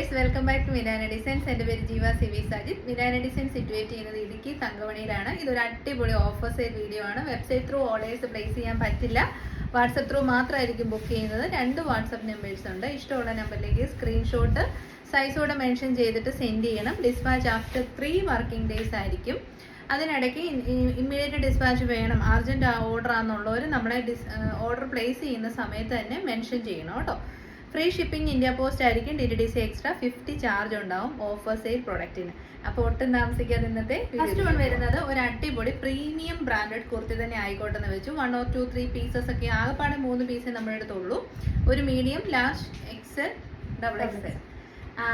Guys, welcome back to Minana designs. എൻ്റെ പേര് Jeeva CV Sajid. Minana designs situate ചെയ്യുന്നത് ഇടുക്കി തങ്കമണിയിലാണ്. ഇതൊരു അടിപൊളി ഓഫർ സെയിൽ വീഡിയോ ആണ്. വെബ്സൈറ്റ് ത്രൂ ഓർഡേഴ്സ് പ്ലേസ് ചെയ്യാൻ പറ്റില്ല, വാട്സപ്പ് ത്രൂ മാത്രമായിരിക്കും ബുക്ക് ചെയ്യുന്നത്. 2 വാട്സപ്പ് നമ്പേഴ്സ് ഉണ്ട്. ഇഷ്ടമുള്ള നമ്പറിലേക്ക് സ്ക്രീൻഷോട്ട് സൈസോടെ മെൻഷൻ ചെയ്തിട്ട് സെൻഡ് ചെയ്യണം. ഡിസ്പാച്ച് ആഫ്റ്റർ 3 വർക്കിംഗ് ഡേയ്സ് ആയിരിക്കും. അതിനിടയ്ക്ക് ഇമ്മീഡിയറ്റ് ഡിസ്പാച്ച് വേണം, അർജൻറ്റ് ഓർഡർ ആണെന്നുള്ളവർ നമ്മളെ ഓർഡർ പ്ലേസ് ചെയ്യുന്ന സമയത്ത് തന്നെ മെൻഷൻ ചെയ്യണം കേട്ടോ. ഫ്രീ ഷിപ്പിംഗ് ഇന്ത്യ പോസ്റ്റ് ആയിരിക്കും. DTDC എക്സ്ട്രാ 50 ചാർജ് ഉണ്ടാവും ഓഫർ സെയിൽ പ്രൊഡക്റ്റിന്. അപ്പോൾ ഒട്ടും താമസിക്കാതെ ഇന്നത്തെ ഫസ്റ്റ് വൺ വരുന്നത് ഒരു അടിപൊളി പ്രീമിയം ബ്രാൻഡഡ് കുർത്തി തന്നെ ആയിക്കോട്ടെ എന്ന് വെച്ചു. 1 or 2, 3 പീസസ് ഒക്കെ, ആകെപ്പാടെ 3 പീസേ നമ്മുടെ അടുത്തുള്ളൂ. ഒരു മീഡിയം, ലാർജ്, XL, XXL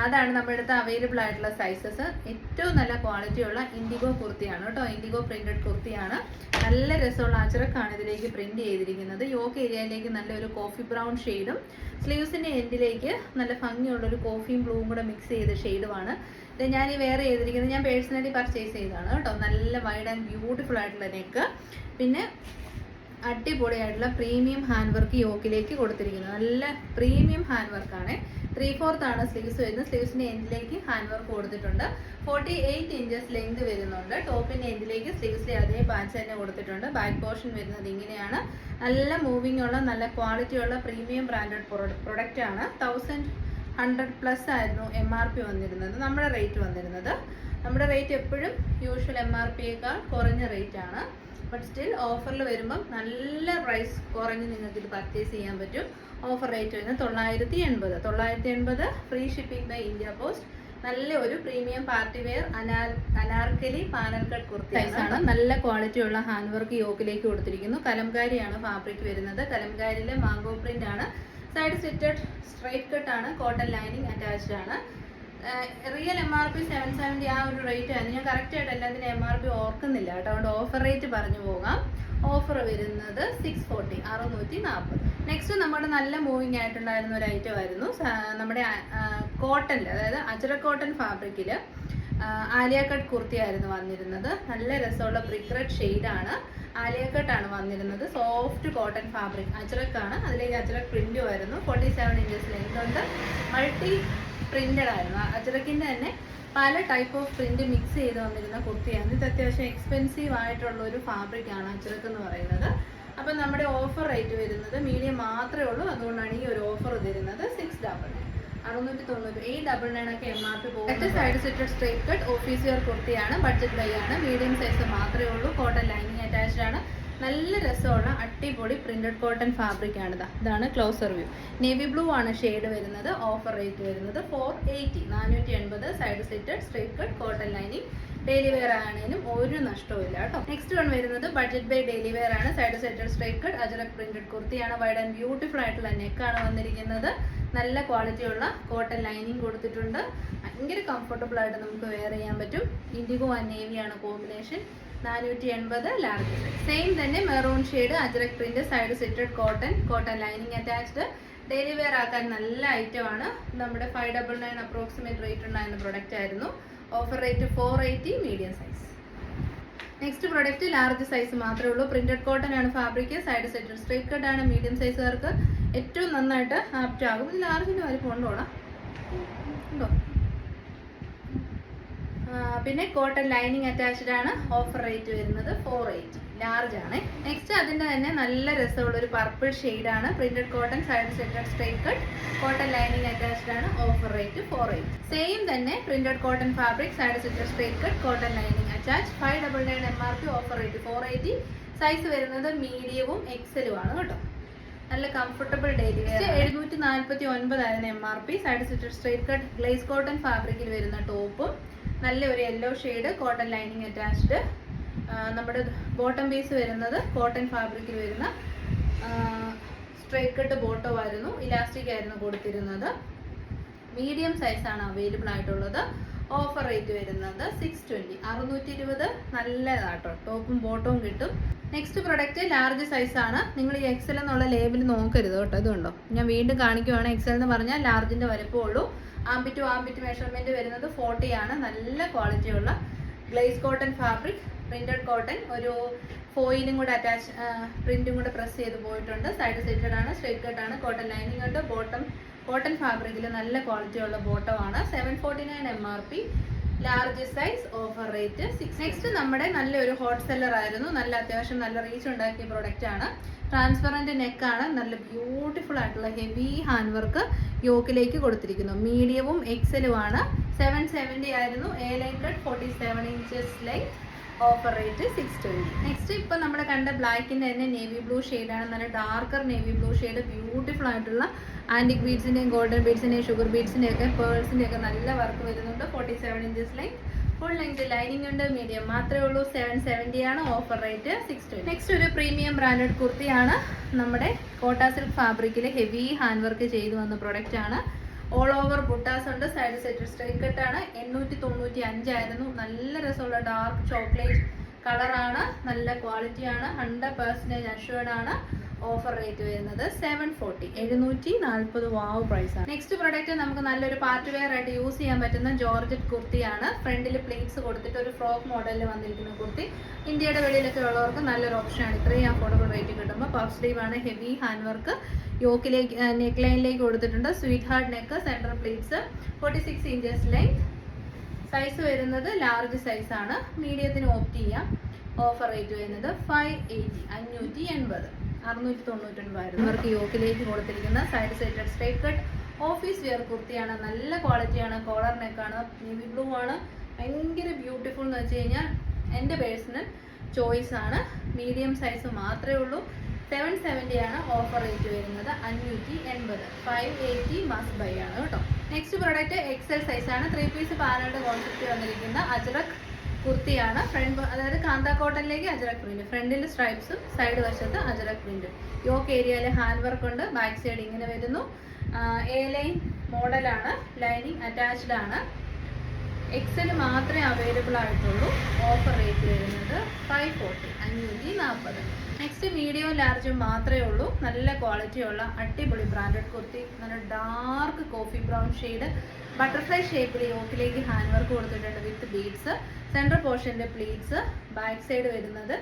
അതാണ് നമ്മുടെ അടുത്ത് അവൈലബിൾ ആയിട്ടുള്ള സൈസസ്. ഏറ്റവും നല്ല ക്വാളിറ്റിയുള്ള ഇൻഡിഗോ കുർത്തിയാണ് കേട്ടോ. ഇൻഡിഗോ പ്രിന്റഡ് കുർത്തിയാണ്. നല്ല രസമുള്ള അച്ചറക്കാണ് ഇതിലേക്ക് പ്രിന്റ് ചെയ്തിരിക്കുന്നത്. യോക്ക് ഏരിയയിലേക്ക് നല്ലൊരു കോഫി ബ്രൗൺ ഷെയ്ഡും സ്ലീവ്സിന്റെ എൻഡിലേക്ക് നല്ല ഭംഗിയുള്ള ഒരു കോഫിയും ബ്ലൂവും കൂടെ മിക്സ് ചെയ്ത ഷെയ്ഡുമാണ്. ഇത് ഞാൻ ഈ വേറെ ചെയ്തിരിക്കുന്നത് ഞാൻ പേഴ്സണലി പർച്ചേസ് ചെയ്തതാണ് കേട്ടോ. നല്ല വൈഡ് ആൻഡ് ബ്യൂട്ടിഫുൾ ആയിട്ടുള്ള നെക്ക്, പിന്നെ അടിപൊളിയായിട്ടുള്ള പ്രീമിയം ഹാൻഡ് വർക്ക് യോക്കിലേക്ക് കൊടുത്തിരിക്കുന്നത്. നല്ല പ്രീമിയം ഹാൻഡ് വർക്കാണ്. 3/4 ആണ് സ്ലീവ്സ് വരുന്നത്. സ്ലീവ്സിന്റെ എൻഡിലേക്ക് ഹാൻഡ് വർക്ക് കൊടുത്തിട്ടുണ്ട്. 48 ഇഞ്ചസ് ലെങ്ത് വരുന്നുണ്ട്. ടോപ്പിന്റെ എൻഡിലേക്ക് സ്ലീവ്സിലെ അതേ പാച്ച് തന്നെ കൊടുത്തിട്ടുണ്ട്. ബാക്ക് പോർഷൻ വരുന്നത് ഇങ്ങനെയാണ്. നല്ല മൂവിംഗ് ഉള്ള നല്ല ക്വാളിറ്റി ഉള്ള പ്രീമിയം ബ്രാൻഡഡ് പ്രൊഡക്റ്റ് ആണ്. 1100+ ആയിരുന്നു MRP വന്നിരുന്നത്. നമ്മുടെ റേറ്റ് എപ്പോഴും യൂഷ്വൽ MRPയേക്കാൾ കുറഞ്ഞ റേറ്റ് ആണ്. ബട്ട് സ്റ്റിൽ ഓഫറിൽ വരുമ്പം നല്ല പ്രൈസ് കുറഞ്ഞ് നിങ്ങൾക്ക് ഇത് പർച്ചേസ് ചെയ്യാൻ പറ്റും. ഓഫർ റേറ്റ് വരുന്നത് 980 free shipping by India post. നല്ല ഒരു premium party wear anarkali panel cut കുർത്തിയാണ്. നല്ല ക്വാളിറ്റി ഉള്ള ഹാൻഡ് വർക്ക് യോക്കിലേക്ക് കൊടുത്തിരിക്കുന്നു. കലംകാരിയാണ് ഫാബ്രിക് വരുന്നത്. കലംകാരിയിലെ മാംഗോ പ്രിന്റ് ആണ്. സൈഡ് സ്റ്റിറ്റഡ് സ്ട്രൈറ്റ് കട്ട് ആണ്. കോട്ടൺ ലൈനിങ് അറ്റാച്ച്ഡ് ആണ്. റിയൽ MRP 770 ആ ഒരു റേറ്റ് ആണ്. ഞാൻ കറക്റ്റ് ആയിട്ട് എല്ലാത്തിനും MRP ഓർക്കുന്നില്ല കേട്ടോ. അതുകൊണ്ട് ഓഫർ റേറ്റ് പറഞ്ഞു പോകാം. ഓഫർ വരുന്നത് 640, 640. നെക്സ്റ്റ് നമ്മുടെ നല്ല മൂവിങ് ആയിട്ടുണ്ടായിരുന്ന ഒരു ഐറ്റം ആയിരുന്നു നമ്മുടെ കോട്ടണിൽ, അതായത് അജ്രക് കോട്ടൺ ഫാബ്രിക്കിൽ ആലിയ കട്ട് കുർത്തിയായിരുന്നു വന്നിരുന്നത്. നല്ല രസമുള്ള ബ്രിക്ക് റെഡ് ഷെയ്ഡാണ്. ആലിയ കട്ടാണ് വന്നിരുന്നത്. സോഫ്റ്റ് കോട്ടൺ ഫാബ്രിക് അജ്രക് ആണ്. അതിലേക്ക് അജ്രക് പ്രിന്റും ആയിരുന്നു. 47 ഇഞ്ചസ് ലെങ്ത് ഉണ്ട്. മൾട്ടി പ്രിന്റഡ് ആയിരുന്നു. അജ്രക്കിന്റെ തന്നെ പല ടൈപ്പ് ഓഫ് പ്രിന്റ് മിക്സ് ചെയ്ത് വന്നിരുന്ന കുർത്തിയാണ്. ഇത് അത്യാവശ്യം എക്സ്പെൻസീവ് ആയിട്ടുള്ള ഒരു ഫാബ്രിക് ആണ് അജ്രക് എന്ന് പറയുന്നത്. അപ്പം നമ്മുടെ ഓഫർ റേറ്റ് വരുന്നത് മീഡിയം മാത്രമേ ഉള്ളൂ. അതുകൊണ്ടാണ് ഈ ഒരു ഓഫർ തരുന്നത്. 699, 690, 899 ഒക്കെ MRP പോകും. Side stitched straight cut office wear കുർത്തിയാണ്. ബഡ്ജറ്റ് ബൈ ആണ്. മീഡിയം സൈസ് മാത്രമേ ഉള്ളൂ. കോട്ടൺ ലൈനിങ് അറ്റാച്ച്ഡ് ആണ്. നല്ല രസമുള്ള അടിപൊളി പ്രിന്റഡ് കോട്ടൺ ഫാബ്രിക് ആണ്. ഇതാണ് ക്ലോസർ വ്യൂ. നേവി ബ്ലൂ ആണ് ഷെയ്ഡ് വരുന്നത്. ഓഫർ റേറ്റ് വരുന്നത് 480, 480. Side stitched straight cut cotton lining. Daily wear ആണേലും ഒരു നഷ്ടവും ഇല്ല കേട്ടോ. നെക്സ്റ്റ് വൺ വരുന്നത് ബഡ്ജറ്റ് ബൈ ഡെയിലി വെയർ ആണ്. Side stitched straight cut ajrak printed കുർത്തിയാണ്. വൈഡ് ആൻഡ് ബ്യൂട്ടിഫുൾ ആയിട്ടുള്ള നെക്കാണ് വന്നിരിക്കുന്നത്. നല്ല ക്വാളിറ്റിയുള്ള കോട്ടൺ ലൈനിങ് കൊടുത്തിട്ടുണ്ട്. ഭയങ്കര കംഫർട്ടബിൾ ആയിട്ട് നമുക്ക് വെയർ ചെയ്യാൻ പറ്റും. ഇൻഡിഗോ ആൻഡ് നേവി ആണ് കോമ്പിനേഷൻ. 480 large size. സെയിം തന്നെ maroon shade ajrak print side stitched cotton lining attached. Daily wear ആക്കാൻ നല്ല ഐറ്റം ആണ്. നമ്മുടെ 599 അപ്രോക്സിമേറ്റ് റേറ്റ് ഉണ്ടായിരുന്ന പ്രൊഡക്റ്റ് ആയിരുന്നു. Offer rate 480, medium size. Next product large size മാത്രമേ ഉള്ളൂ. പ്രിന്റഡ് കോട്ടൺ ആണ് fabric. Side stitched straight cut ആണ്. മീഡിയം സൈസുകാർക്ക് ഏറ്റവും നന്നായിട്ട് ആപ്റ്റ് ആകും. ഇത് ലാർജിന്റെ വലിപ്പം ഉണ്ടോ? പിന്നെ കോട്ടൺ ലൈനിങ് അറ്റാച്ച്ഡ് ആണ്. ഓഫർ റേറ്റ് വരുന്നത് 480, ലാർജ് ആണ്. നെക്സ്റ്റ് അതിന്റെ തന്നെ നല്ല രസമുള്ള ഒരു പർപ്പിൾ ഷെയ്ഡ് ആണ്. Printed cotton side stitched straight cut cotton lining attached ആണ്. Offer rate 480. സെയിം തന്നെ printed cotton fabric side stitched straight cut cotton lining attach. 599 MRP. Offer rate 480. Size വരുന്നത് മീഡിയവും XLും ആണ് കേട്ടോ. നല്ല കംഫർട്ടബിൾ ഡെയിലി വെയർ. 749 ആയിരുന്നു MRP. Side stitched straight cut glaze cotton ഫാബ്രിക്കിൽ വരുന്ന ടോപ്പും നല്ല ഒരു yellow shade cotton lining attached. നമ്മുടെ ബോട്ടം പീസ് വരുന്നത് കോട്ടൺ ഫാബ്രിക്കിൽ വരുന്ന സ്ട്രൈറ്റ് കട്ട് ബോട്ടം ആയിരുന്നു. ഇലാസ്റ്റിക് ആയിരുന്നു കൊടുത്തിരുന്നത്. മീഡിയം സൈസാണ് അവൈലബിൾ ആയിട്ടുള്ളത്. ഓഫർ റേറ്റ് വരുന്നത് 620, 620. നല്ലതാട്ടോ. ടോപ്പും ബോട്ടവും കിട്ടും. നെക്സ്റ്റ് പ്രൊഡക്റ്റ് ലാർജ് സൈസ് ആണ്. നിങ്ങൾ ഈ XL എന്നുള്ള ലേബിൾ നോക്കരുത് കേട്ടോ. ഇതുണ്ടോ, ഞാൻ വീണ്ടും കാണിക്കുവാണ്. XL എന്ന് പറഞ്ഞാൽ ലാർജിന്റെ വലുപ്പമുള്ളൂ. ആംബിറ്റ് ടു ആംബിറ്റ് മെഷർമെന്റ് വരുന്നത് 40 ആണ്. നല്ല ക്വാളിറ്റിയുള്ള glaze cotton fabric printed cotton. ഒരു ഫോയിലും കൂടെ പ്രിന്റും കൂടെ പ്രസ് ചെയ്ത് പോയിട്ടുണ്ട്. സൈഡ് സ്റ്റിറ്റഡ് ആണ്. സ്ട്രൈറ്റ് കട്ട് ആണ്. കോട്ടൺ ലൈനിങ് ഉണ്ട്. ബോട്ടം കോട്ടൺ ഫാബ്രിക്കിൽ നല്ല ക്വാളിറ്റി ഉള്ള ബോട്ടമാണ്. 749 MRP, large size, offer rate 6. Next നമ്മുടെ നല്ലൊരു ഹോട്ട് സെല്ലർ ആയിരുന്നു, നല്ല അത്യാവശ്യം നല്ല റീച്ച് ഉണ്ടാക്കിയ പ്രൊഡക്റ്റ് ആണ്. ട്രാൻസ്പെറൻറ്റ് നെക്കാണ്, നല്ല ബ്യൂട്ടിഫുൾ ആയിട്ടുള്ള ഹെവി ഹാൻഡ് വർക്ക് യോക്കിലേക്ക് കൊടുത്തിരിക്കുന്നു. മീഡിയവും എക്സലുമാണ്. 770 ആയിരുന്നു. A line cut 47 inches length, offer rate 620. Next ഇപ്പം നമ്മൾ കണ്ട ബ്ലാക്കിൻ്റെ തന്നെ നേവി ബ്ലൂ ഷെയ്ഡാണ്, നല്ല darker navy blue shade. Beautiful ആയിട്ടുള്ള ആൻറ്റിക് ബീഡ്സിൻ്റെയും ഗോൾഡൻ ബീഡ്സിൻ്റെയും ഷുഗർ ബീഡ്സിൻ്റെയും ഒക്കെ പേൾസിൻ്റെ ഒക്കെ നല്ല വർക്ക് വരുന്നുണ്ട്. 47 inches length, full length lining ഉണ്ട്. മീഡിയം മാത്രമേ ഉള്ളൂ. 770 ആണ്. Offer rate 620. നെക്സ്റ്റ് ഒരു പ്രീമിയം ബ്രാൻഡഡ് കുർത്തിയാണ്. നമ്മുടെ കോട്ട സിൽക്ക് ഫാബ്രിക്കിൽ ഹെവി ഹാൻഡ് വർക്ക് ചെയ്തു വന്ന പ്രൊഡക്റ്റ് ആണ്. ഓൾ ഓവർ ബുട്ടാസ് ഉണ്ട്. Side set straight കട്ടാണ്. 895 ആയിരുന്നു. നല്ല രസമുള്ള ഡാർക്ക് ചോക്ലേറ്റ് കളറാണ്. നല്ല ക്വാളിറ്റിയാണ്. 100% അഷ്വേർഡ് ആണ്. ഓഫർ റേറ്റ് വരുന്നത് 740, 740. വാവ് പ്രൈസ് ആണ്. നെക്സ്റ്റ് പ്രൊഡക്റ്റ് നമുക്ക് നല്ലൊരു പാർട്ടി വെയർ ആയിട്ട് യൂസ് ചെയ്യാൻ പറ്റുന്ന ജോർജറ്റ് കുർത്തിയാണ്. ഫ്രണ്ടിൽ പ്ലേറ്റ്സ് കൊടുത്തിട്ട് ഒരു ഫ്രോക്ക് മോഡലിൽ വന്നിരിക്കുന്ന കുർത്തി. ഇന്ത്യയുടെ വെളിയിലൊക്കെ ഉള്ളവർക്ക് നല്ലൊരു ഓപ്ഷനാണ്. ഇത്രയും അഫോർഡബിൾ റേറ്റ് കിട്ടുമ്പോൾ. പഫ് സ്ലീവ് ആണ്. ഹെവി ഹാൻഡ് വർക്ക് യോക്കിലേക്ക് നെക്ക് ലൈനിലേക്ക് കൊടുത്തിട്ടുണ്ട്. Sweetheart neck, centre pleats, 46 inches length. Size വരുന്നത് ലാർജ് സൈസ് ആണ്. മീഡിയത്തിന് ഓപ്റ്റ് ചെയ്യാം. ഓഫർ റേറ്റ് വരുന്നത് 580, 580, 699 ആയിരുന്നു. ഇവർക്ക് യോക്കിലേക്ക് കൊടുത്തിരിക്കുന്ന side side straight cut office wear കുർത്തിയാണ്. നല്ല ക്വാളിറ്റിയാണ്. കോളർ നെക്കാണ്. നേവി ബ്ലൂ ആണ്. ഭയങ്കര ബ്യൂട്ടിഫുൾ എന്ന് വെച്ച് കഴിഞ്ഞാൽ എൻ്റെ പേഴ്സണൽ ചോയ്സ് ആണ്. മീഡിയം സൈസ് മാത്രമേ ഉള്ളൂ. 770 ആണ്. ഓഫർ റേറ്റ് വരുന്നത് 580, 580 മസ്റ്റ് ബൈ ആണ് കേട്ടോ. നെക്സ്റ്റ് പ്രോഡക്റ്റ് എക്സൽ സൈസ് ആണ്. 3 പീസ് പാനയുടെ കോൺസെപ്റ്റ് വന്നിരിക്കുന്ന അജ്രക് കുർത്തിയാണ്. ഫ്രണ്ട് അതായത് കാന്ത കോട്ടണിലേക്ക് അജ്രക് പ്രിന്റ്. ഫ്രണ്ടിൽ സ്ട്രൈപ്സും സൈഡ് വശത്ത് അജ്രക് പ്രിന്റും. യോക്ക് ഏരിയയിൽ ഹാൻഡ് വർക്ക് ഉണ്ട്. ബാക്ക് സൈഡ് ഇങ്ങനെ വരുന്നു. എ ലൈൻ മോഡലാണ്. ലൈനിങ് അറ്റാച്ച്ഡ് ആണ്. എക്സൽ മാത്രമേ അവൈലബിൾ ആയിട്ടുള്ളൂ. ഓഫർ റേറ്റ് വരുന്നത് 540, 540. നെക്സ്റ്റ് മീഡിയം ലാർജും മാത്രമേ ഉള്ളൂ. നല്ല ക്വാളിറ്റിയുള്ള അടിപൊളി ബ്രാൻഡഡ് കുർത്തി. നല്ല dark coffee brown shade, butterfly ഷേപ്പിൽ യോക്കിലേക്ക് ഹാൻഡ് വർക്ക് കൊടുത്തിട്ടുണ്ട് വിത്ത് ബീഡ്സ്. സെൻട്രൽ പോർഷൻ്റെ പ്ലീറ്റ്സ്. ബാക്ക് സൈഡ് വരുന്നത്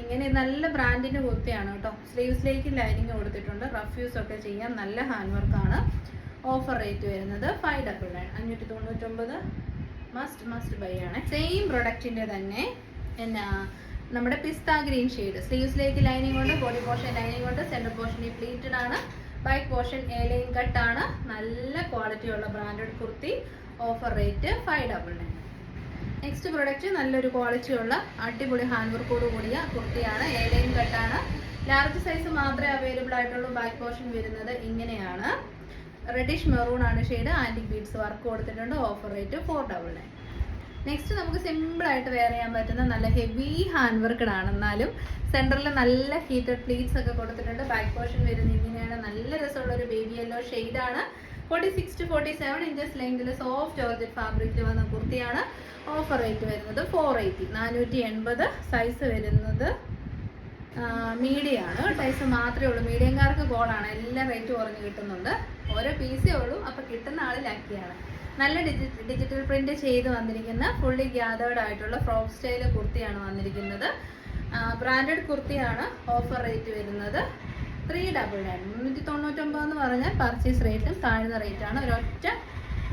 ഇങ്ങനെ നല്ല ബ്രാൻഡിൻ്റെ കുർത്തിയാണ് കേട്ടോ. സ്ലീവ്സിലേക്ക് ലൈനിങ് കൊടുത്തിട്ടുണ്ട്. റഫ് യൂസ് ഒക്കെ ചെയ്യാം. നല്ല ഹാൻഡ് വർക്കാണ്. ഓഫർ റേറ്റ് വരുന്നത് 599, 599. മസ്റ്റ് ബൈ ആണ്. സെയിം പ്രൊഡക്റ്റിൻ്റെ തന്നെ നമ്മുടെ പിസ്ത ഗ്രീൻ ഷെയ്ഡ്. സ്ലീവ്സിലേക്ക് ലൈനിങ് ഉണ്ട്. ബോഡി പോർഷൻ ലൈനിങ് ഉണ്ട്. സെൻട്രൽ പോർഷൻ പ്ലീറ്റഡ് ആണ്. Back portion A line cut ആണ്. നല്ല ക്വാളിറ്റി ഉള്ള branded kurti. Offer rate 599. Next product നല്ലൊരു ക്വാളിറ്റി ഉള്ള അടിപൊളി ഹാൻഡ് വർക്കോട് കൂടിയ കുർത്തിയാണ്. എ ലൈൻ കട്ടാണ്. ലാർജ് സൈസ് മാത്രമേ അവൈലബിൾ ആയിട്ടുള്ളൂ. ബാക്ക് പോർഷൻ വരുന്നത് ഇങ്ങനെയാണ്. റെഡിഷ് മെറൂൺ ആണ് ഷെയ്ഡ്. ആൻറ്റിക് ബീഡ്സ് വർക്ക് കൊടുത്തിട്ടുണ്ട്. Offer rate 499. നെക്സ്റ്റ് നമുക്ക് സിമ്പിളായിട്ട് വെയർ ചെയ്യാൻ പറ്റുന്ന നല്ല ഹെവി ഹാൻഡ് വർക്കഡ് ആണ്. എന്നാലും സെൻറ്ററിൽ നല്ല ഹീറ്റഡ് പ്ലീറ്റ്സ് ഒക്കെ കൊടുത്തിട്ടുണ്ട്. ബാക്ക് പോർഷൻ വരുന്നത് ഇങ്ങനെയാണ്. നല്ല രസമുള്ള ഒരു ബേബി യെല്ലോ ഷെയ്ഡാണ്. 46 to 47 inches ലെങ്തിൽ സോഫ്റ്റ് ജോർജറ്റ് ഫാബ്രിക്കിൽ വന്ന കുർത്തിയാണ്. ഓഫർ റേറ്റ് വരുന്നത് 480, 480. സൈസ് വരുന്നത് മീഡിയം ആണ്. സൈസ് മാത്രമേ ഉള്ളൂ. മീഡിയംകാർക്ക് ഗോളാണ്. എല്ലാ റേറ്റ് കുറഞ്ഞ് കിട്ടുന്നുണ്ട്. ഓരോ പീസേ ഉള്ളൂ. അപ്പോൾ കിട്ടുന്ന ആൾ ലക്കിയാണ്. നല്ല ഡിജിറ്റൽ പ്രിന്റ് ചെയ്ത് വന്നിരിക്കുന്ന ഫുള്ളി ഗ്യാതേർഡ് ആയിട്ടുള്ള ഫ്രോക്ക് സ്റ്റൈൽ കുർത്തിയാണ് വന്നിരിക്കുന്നത്. ബ്രാൻഡഡ് കുർത്തിയാണ്. ഓഫർ റേറ്റ് വരുന്നത് 399, 399 എന്ന് പറഞ്ഞാൽ പർച്ചേസ് റേറ്റും താഴ്ന്ന റേറ്റാണ്. ഒരൊറ്റ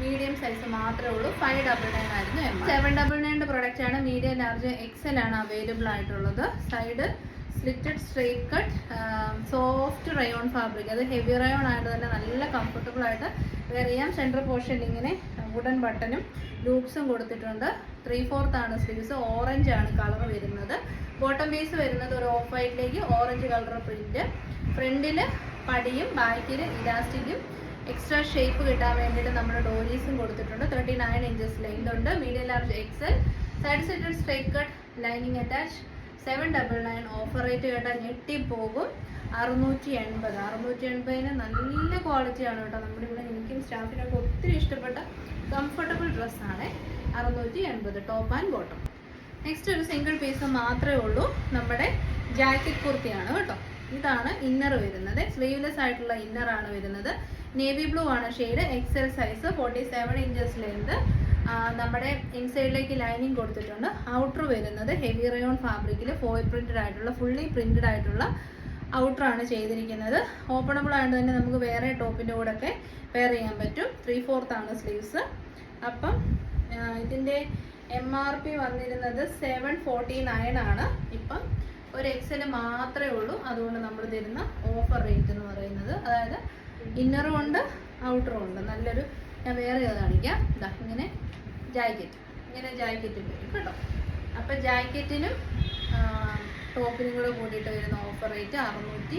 മീഡിയം സൈസ് മാത്രമേ ഉള്ളൂ. 599 ആയിരുന്നു. 799 പ്രൊഡക്റ്റ് ആണ്. മീഡിയം ലാർജ് എക്സൽ ആണ് അവൈലബിൾ ആയിട്ടുള്ളത്. Side slitted straight cut soft rayon fabric. അത് ഹെവി റയോൺ ആയിട്ട് തന്നെ നല്ല കംഫർട്ടബിൾ ആയിട്ട് വെയർ ചെയ്യാം. സെൻട്രൽ പോർഷൻ ഇങ്ങനെ വുഡൻ ബട്ടനും ലൂപ്സും കൊടുത്തിട്ടുണ്ട്. 3/4 ആണ് സ്ലീവ്സ്. ഓറഞ്ച് ആണ് കളർ വരുന്നത്. ബോട്ടം പീസ് വരുന്നത് ഒരു ഓഫ് വൈറ്റിലേക്ക് ഓറഞ്ച് കളർ പ്രിന്റ്. ഫ്രണ്ടിൽ പടിയും ബാക്കിൽ ഇലാസ്റ്റിക്കും എക്സ്ട്രാ ഷേപ്പ് കിട്ടാൻ വേണ്ടിയിട്ട് നമ്മുടെ ഡോരീസും കൊടുത്തിട്ടുണ്ട്. 39 inches ലെങ്ത് ഉണ്ട്. Medium large XL. Side stitched straight cut lining attach. 799. Offer rate കേട്ടാൽ ഞെട്ടിപ്പോകും. 680, 680 നല്ല ക്വാളിറ്റിയാണ് കേട്ടോ. നമ്മുടെ ഇവിടെ എനിക്കും സ്റ്റാഫിനൊക്കെ ഒത്തിരി ഇഷ്ടപ്പെട്ട കംഫർട്ടബിൾ ഡ്രസ്സാണ്. 680 ടോപ്പ് ആൻഡ് ബോട്ടം. നെക്സ്റ്റ് ഒരു സിംഗിൾ പീസ് മാത്രമേ ഉള്ളൂ. നമ്മുടെ ജാക്കറ്റ് കുർത്തിയാണ് കേട്ടോ. ഇതാണ് ഇന്നർ വരുന്നത്. സ്ലീവ്ലെസ് ആയിട്ടുള്ള ഇന്നറാണ് വരുന്നത്. നേവി ബ്ലൂ ആണ് shade. XL size. 47 inches length. നമ്മുടെ ഇൻസൈഡിലേക്ക് ലൈനിങ് കൊടുത്തിട്ടുണ്ട്. ഔട്ടർ വരുന്നത് ഹെവി റയോൺ ഫാബ്രിക്കിൽ ഫോയിൽ പ്രിന്റഡ് ആയിട്ടുള്ള ഫുള്ളി പ്രിന്റഡ് ആയിട്ടുള്ള ഔട്ടറാണ് ചെയ്തിരിക്കുന്നത്. ഓപ്പണബിൾ ആയതുകൊണ്ട് തന്നെ നമുക്ക് വേറെ ടോപ്പിൻ്റെ കൂടെ ഒക്കെ വെയർ ചെയ്യാൻ പറ്റും. 3/4 ആണ് സ്ലീവ്സ്. അപ്പം ഇതിൻ്റെ MRP വന്നിരുന്നത് 749 ആണ്. ഇപ്പം ഒരു എക്സൽ മാത്രമേ ഉള്ളൂ. അതുകൊണ്ട് നമ്മൾ തരുന്ന ഓഫർ റേറ്റ് എന്ന് പറയുന്നത്, അതായത് ഇന്നറും ഉണ്ട് ഔട്ടറും ഉണ്ട്. നല്ലൊരു, ഞാൻ വേറെ കാണിക്കാം. ഇതാ ഇങ്ങനെ ജാക്കറ്റ് വരും കേട്ടോ. അപ്പം ജാക്കറ്റിനും ടോപ്പിനും കൂടെ കൂടിയിട്ട് വരുന്ന ഓഫർ റേറ്റ് 620.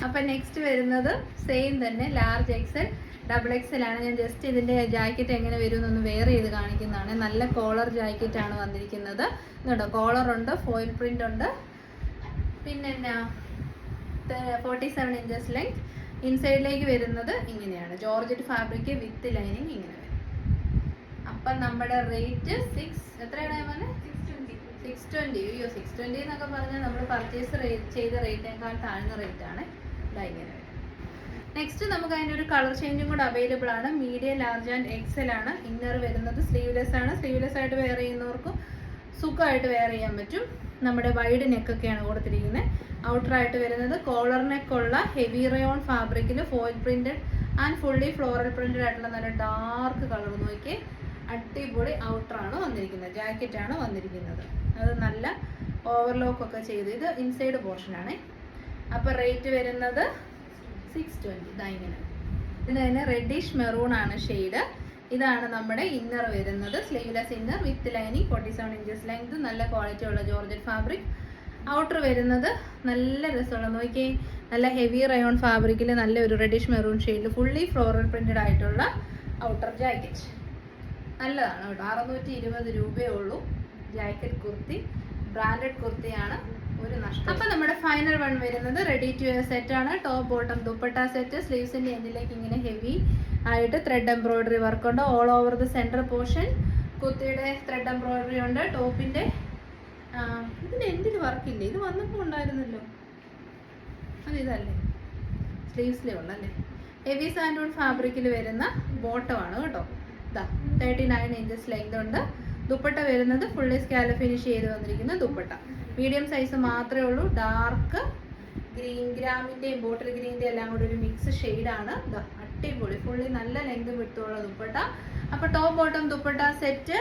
അപ്പം നെക്സ്റ്റ് വരുന്നത് സെയിം തന്നെ ലാർജ് എക്സൽ XXL ആണ്. ഞാൻ ജസ്റ്റ് ഇതിൻ്റെ ജാക്കറ്റ് എങ്ങനെ വരും എന്നൊന്ന് വെയർ ചെയ്ത് കാണിക്കുന്നതാണ്. നല്ല കോളർ ജാക്കറ്റ് ആണ് വന്നിരിക്കുന്നത് കേട്ടോ. കോളറുണ്ട്, ഫോയിൽ പ്രിൻ്റ് ഉണ്ട്, പിന്നെ 47 ഇഞ്ചസ് ലെങ്ത്. ഇൻസൈഡിലേക്ക് വരുന്നത് ഇങ്ങനെയാണ്, ജോർജറ്റ് ഫാബ്രിക് വിത്ത് ലൈനിങ് ഇങ്ങനെ വരും. അപ്പം നമ്മുടെ റേറ്റ് എത്രയാണ് പറഞ്ഞത്? 620. അയ്യോ 620 എന്നൊക്കെ പറഞ്ഞാൽ നമ്മൾ പർച്ചേസ് ചെയ്ത റേറ്റിനേക്കാൾ താഴ്ന്ന റേറ്റാണ്. ഇങ്ങനെ വരും. നെക്സ്റ്റ് നമുക്ക് അതിൻ്റെ ഒരു കളർ ചേഞ്ചും കൂടെ അവൈലബിൾ ആണ്. മീഡിയം, ലാർജ് ആൻഡ് XL ആണ്. ഇന്നർ വരുന്നത് സ്ലീവ്ലെസ് ആണ്. സ്ലീവ്ലെസ് ആയിട്ട് വെയർ ചെയ്യുന്നവർക്കും സുഖമായിട്ട് വെയർ ചെയ്യാൻ പറ്റും. നമ്മുടെ വൈഡ് നെക്കൊക്കെയാണ് കൊടുത്തിരിക്കുന്നത്. ഔട്ടറായിട്ട് വരുന്നത് കോളർ നെക്കുള്ള ഹെവി റയോൺ ഫാബ്രിക്കിൽ foil printed and fully floral printed ആയിട്ടുള്ള നല്ല ഡാർക്ക് കളർ നോക്കി അടിപൊളി ഔട്ടറാണ് വന്നിരിക്കുന്നത്. ജാക്കറ്റാണ് വന്നിരിക്കുന്നത്. അത് നല്ല ഓവർലോക്ക് ഒക്കെ ചെയ്ത്, ഇത് ഇൻസൈഡ് പോർഷനാണ്. അപ്പോൾ റേറ്റ് വരുന്നത് 620. ഇങ്ങനെ ഇത് തന്നെ റെഡിഷ് മെറൂൺ ആണ് ഷെയ്ഡ്. ഇതാണ് നമ്മുടെ ഇന്നർ വരുന്നത്. Sleeveless inner with lining, 47 inches length, നല്ല ക്വാളിറ്റി ഉള്ള ജോർജറ്റ് ഫാബ്രിക്. ഔട്ടർ വരുന്നത് നല്ല രസമുള്ള നോക്കിയേ, നല്ല ഹെവി റയോൺ ഫാബ്രിക്കിൽ നല്ല ഒരു റെഡിഷ് മെറൂൺ ഷെയ്ഡിൽ ഫുള്ളി ഫ്ലോറൽ പ്രിന്റഡ് ആയിട്ടുള്ള ഔട്ടർ ജാക്കറ്റ്. നല്ലതാണ് കേട്ടോ. 620 രൂപയേ ഉള്ളൂ. ജാക്കറ്റ് കുർത്തി, ബ്രാൻഡഡ് കുർത്തിയാണ്, ഒരു നഷ്ടം. അപ്പം നമ്മുടെ ഫൈനൽ വൺ വരുന്നത് റെഡി ടു വെയർ സെറ്റ് ആണ്. Top bottom dupatta set. സ്ലീവ്സിൻ്റെ എൻഡിലേക്ക് ഇങ്ങനെ ഹെവി ആയിട്ട് ത്രെഡ് എംബ്രോയിഡറി വർക്ക് ഉണ്ട്. All over the centre portion കുർത്തിയുടെ ത്രെഡ് എംബ്രോയിഡറി ഉണ്ട്. ടോപ്പിൻ്റെ ഇതിൻ്റെ എന്തിന് വർക്കില്ല? ഇത് വന്നപ്പോൾ ഉണ്ടായിരുന്നല്ലോ, അതിതല്ലേ, സ്ലീവ്സിലേ ഉള്ളല്ലേ. ഹെവി സാൻഡൂൺ ഫാബ്രിക്കിൽ വരുന്ന ബോട്ടമാണ് കേട്ടോ. ഇതാ 39 ഇഞ്ചസ് ലെങ്ത് ഉണ്ട്. ദുപ്പട്ട വരുന്നത് ഫുള്ളി സ്കാല ഫിനിഷ് ചെയ്ത് വന്നിരിക്കുന്ന ദുപ്പട്ട. മീഡിയം സൈസ് മാത്രമേ ഉള്ളൂ. ഡാർക്ക് ഗ്രീൻ, ഗ്രാമിൻ്റെയും ബോട്ടിൽ ഗ്രീൻ്റെ എല്ലാം കൂടി ഒരു മിക്സ് ഷെയ്ഡാണ്. ഇതാ അടിപൊളി, ഫുള്ളി നല്ല ലെങ്ത് വിട്ടുള്ള ദുപ്പട്ട. അപ്പോൾ top bottom dupatta set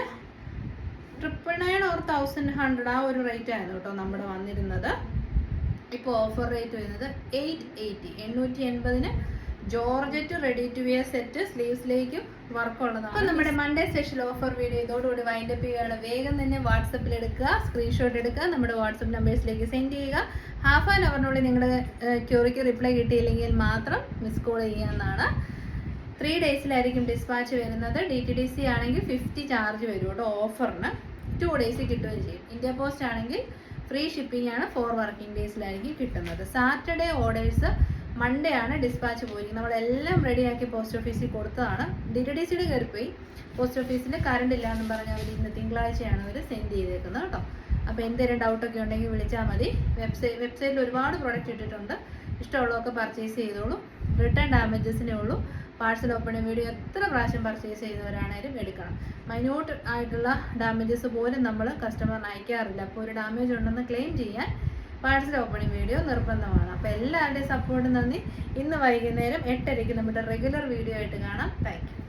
999 or 1100 ആ ഒരു റേറ്റ് ആയിരുന്നു കേട്ടോ നമ്മുടെ വന്നിരുന്നത്. ഇപ്പോൾ ഓഫർ റേറ്റ് വരുന്നത് 880 georgette ready to wear set. സ്ലീവ്സിലേക്കും വർക്ക് ഉള്ളതാണ്. അപ്പോൾ നമ്മുടെ മൺഡേ സ്പെഷ്യൽ ഓഫർ വീഡിയോ ഇതോടുകൂടി വൈൻഡപ്പ് ചെയ്യുകയാണ്. വേഗം തന്നെ വാട്സപ്പിൽ എടുക്കുക, സ്ക്രീൻഷോട്ട് എടുക്കുക, നമ്മുടെ വാട്സപ്പ് നമ്പേഴ്സിലേക്ക് സെൻഡ് ചെയ്യുക. ഹാഫ് ആൻ അവറിനുള്ളിൽ നിങ്ങളുടെ ക്യൂറിക്ക് റിപ്ലൈ കിട്ടിയില്ലെങ്കിൽ മാത്രം മിസ് കോൾ ചെയ്യാവുന്നതാണ്. 3 ഡേയ്സിലായിരിക്കും ഡിസ്പാച്ച് വരുന്നത്. DTDC ആണെങ്കിൽ 50 ചാർജ് വരും കേട്ടോ ഓഫറിന്. 2 ഡേയ്സിൽ കിട്ടുകയും ചെയ്യും. ഇന്ത്യ പോസ്റ്റ് ആണെങ്കിൽ ഫ്രീ ഷിപ്പിംഗ് ആണ്. 4 വർക്കിംഗ് ഡേയ്സിലായിരിക്കും കിട്ടുന്നത്. സാറ്റർഡേ ഓർഡേഴ്സ് മൺഡേ ആണ് ഡിസ്പാച്ച് പോയിരിക്കുന്നത്. നമ്മളെല്ലാം റെഡിയാക്കി പോസ്റ്റ് ഓഫീസിൽ കൊടുത്തതാണ്. DTDCയുടെ കയറിപ്പോയി. പോസ്റ്റ് ഓഫീസിൽ കറണ്ട് ഇല്ല എന്നും പറഞ്ഞ് അവർ ഇന്ന് തിങ്കളാഴ്ചയാണ് അവർ സെൻഡ് ചെയ്തേക്കുന്നത് കേട്ടോ. അപ്പോൾ എന്തെങ്കിലും ഡൗട്ടൊക്കെ ഉണ്ടെങ്കിൽ വിളിച്ചാൽ മതി. വെബ്സൈറ്റിൽ ഒരുപാട് പ്രോഡക്റ്റ് ഇട്ടിട്ടുണ്ട്. ഇഷ്ടമുള്ളതൊക്കെ പർച്ചേസ് ചെയ്തോളൂ. റിട്ടേൺ ഡാമേജസിനേ ഉള്ളൂ. പാഴ്സൽ ഓപ്പണിംഗ് വീഡിയോ എത്ര പ്രാവശ്യം പർച്ചേസ് ചെയ്തവരാണേലും എടുക്കണം. മൈന്യൂട്ട് ആയിട്ടുള്ള ഡാമേജസ് പോലും നമ്മൾ കസ്റ്റമറിന് അയക്കാറില്ല. അപ്പോൾ ഒരു ഡാമേജ് ഉണ്ടെന്ന് ക്ലെയിം ചെയ്യാൻ പാഴ്സൽ ഓപ്പണിംഗ് വീഡിയോ നിർബന്ധമാണ്. അപ്പോൾ എല്ലാവരുടെയും സപ്പോർട്ട് നന്ദി. ഇന്ന് വൈകുന്നേരം 8:30 നമ്മുടെ റെഗുലർ വീഡിയോ ആയിട്ട് കാണാം. Thank you.